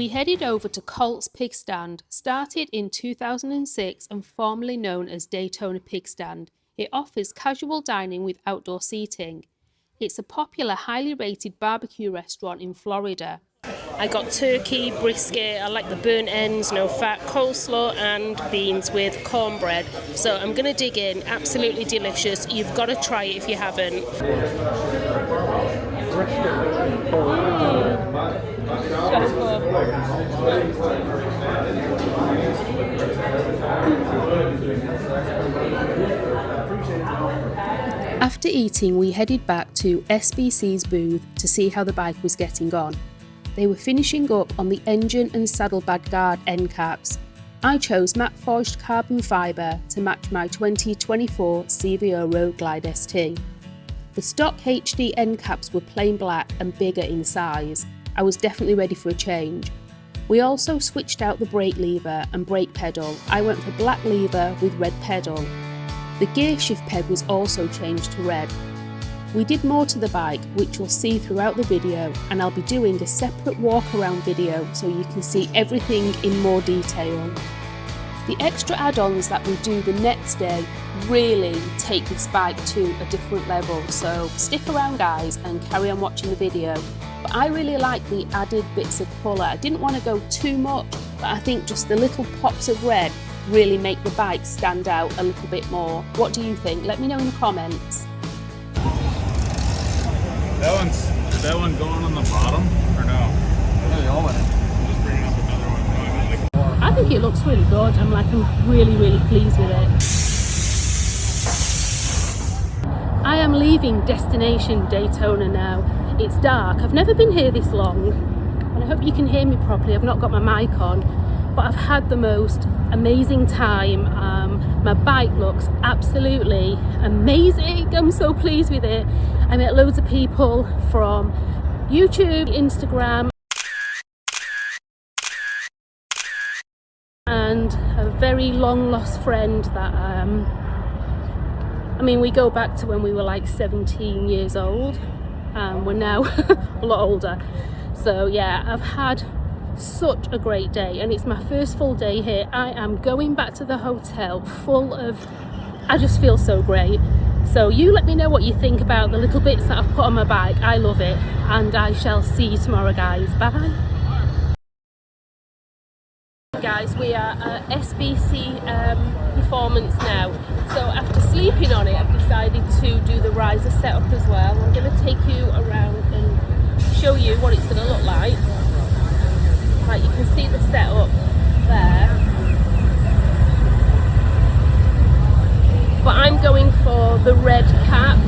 We headed over to Colt's Pigstand, started in 2006 and formerly known as Daytona Pigstand. It offers casual dining with outdoor seating. It's a popular, highly rated barbecue restaurant in Florida. I got turkey, brisket, I like the burnt ends, no fat, coleslaw and beans with cornbread. So I'm going to dig in, absolutely delicious. You've got to try it if you haven't. After eating, we headed back to SBC's booth to see how the bike was getting on. They were finishing up on the engine and saddlebag guard end caps. I chose matte forged carbon fibre to match my 2024 CVO Road Glide ST. The stock HD end caps were plain black and bigger in size. I was definitely ready for a change. We also switched out the brake lever and brake pedal. I went for black lever with red pedal. The gear shift peg was also changed to red. We did more to the bike, which you'll see throughout the video, and I'll be doing a separate walk around video so you can see everything in more detail. The extra add-ons that we do the next day really take this bike to a different level, so stick around guys and carry on watching the video. But I really like the added bits of colour. I didn't want to go too much, but I think just the little pops of red really make the bike stand out a little bit more. What do you think? Let me know in the comments. Is that one going on the bottom or no? Just bringing up another one. I think it looks really good. I'm really pleased with it. I am leaving Destination Daytona now. It's dark. I've never been here this long, and I hope you can hear me properly. I've not got my mic on, but I've had the most amazing time. My bike looks absolutely amazing. I'm so pleased with it. I met loads of people from YouTube, Instagram, and a very long lost friend that we go back to when we were like 17 years old. We're now a lot older. So yeah, I've had such a great day, and it's my first full day here. I am going back to the hotel full of, I just feel so great. So you let me know what you think about the little bits that I've put on my bike. I love it, and I shall see you tomorrow guys. Bye. Guys, we are at SBC Performance now. So after sleeping on it, I've decided to do the riser setup as well. I'm going to take you around and show you what it's going to look like. Like, you can see the setup there. But I'm going for the red cap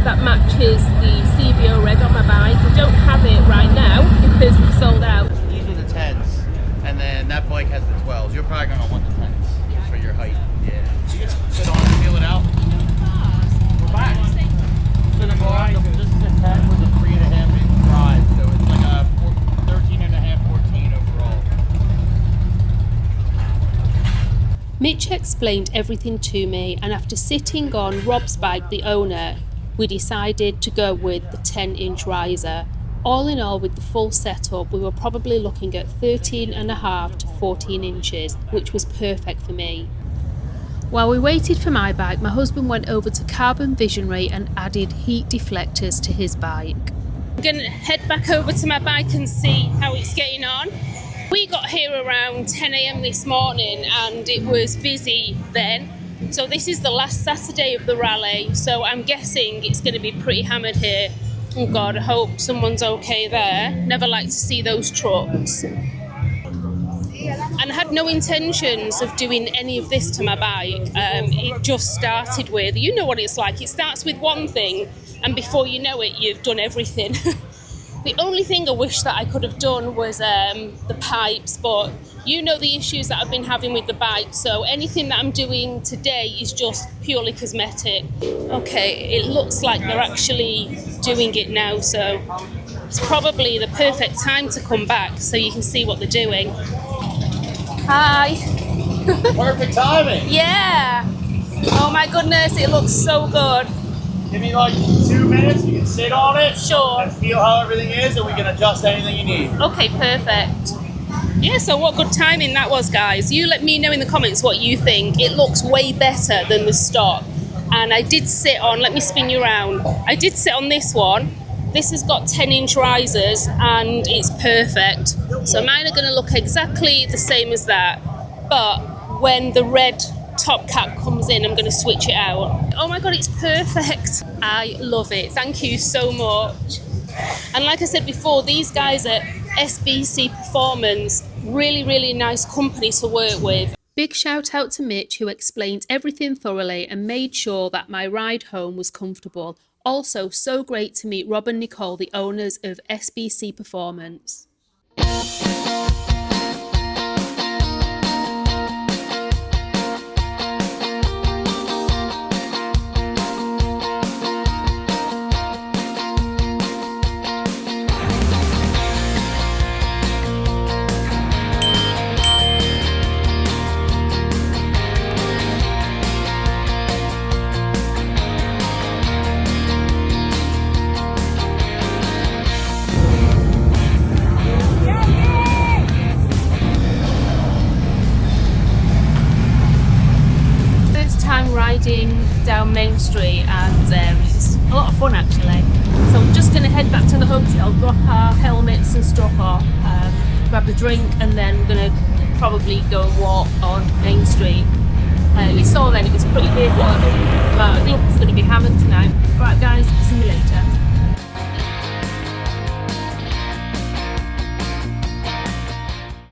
that matches the CVO red on my bike. I don't have it right now because it's sold out. These are the 10s, and then that bike has the 12s. You're probably going to want the 10s just for your height. Yeah. Sit on and feel it out. We're back. This is a 10 with a 3.5-inch drive, so it's like a 13.5, 14 overall. Mitch explained everything to me, and after sitting on Rob's bike, the owner, we decided to go with the 10-inch riser. All in all, with the full setup, we were probably looking at 13.5 to 14 inches, which was perfect for me. While we waited for my bike, my husband went over to Carbon Visionary and added heat deflectors to his bike. I'm going to head back over to my bike and see how it's getting on. We got here around 10 AM this morning and it was busy then. So this is the last Saturday of the rally, so I'm guessing it's going to be pretty hammered here. Oh God, I hope someone's okay there. Never like to see those trucks. And I had no intentions of doing any of this to my bike. It just started with, you know what it's like, it starts with one thing and before you know it, you've done everything. The only thing I wish that I could have done was the pipes, but you know the issues that I've been having with the bike, so anything that I'm doing today is just purely cosmetic. Okay, it looks like they're actually doing it now, so it's probably the perfect time to come back so you can see what they're doing. Hi. Perfect timing. Yeah. Oh my goodness, it looks so good. Give me like 2 minutes, you can sit on it. Sure. And feel how everything is, and we can adjust anything you need. Okay, perfect. Yeah, so what good timing that was, guys. You let me know in the comments what you think. It looks way better than the stock. And I did sit on, let me spin you around. I did sit on this one. This has got 10-inch risers and it's perfect. So mine are going to look exactly the same as that. But when the red top cap comes in, I'm going to switch it out. Oh my God, it's perfect. I love it. Thank you so much. And like I said before, these guys at SBC Performance, really nice company to work with. Big shout out to Mitch, who explained everything thoroughly and made sure that my ride home was comfortable. Also, so great to meet Rob and Nicole, the owners of SBC Performance. Riding down Main Street, and it's a lot of fun actually. So I'm just going to head back to the hotel, drop our helmets and stuff off, grab a drink, and then we're going to probably go and walk on Main Street. You saw then it was pretty busy, but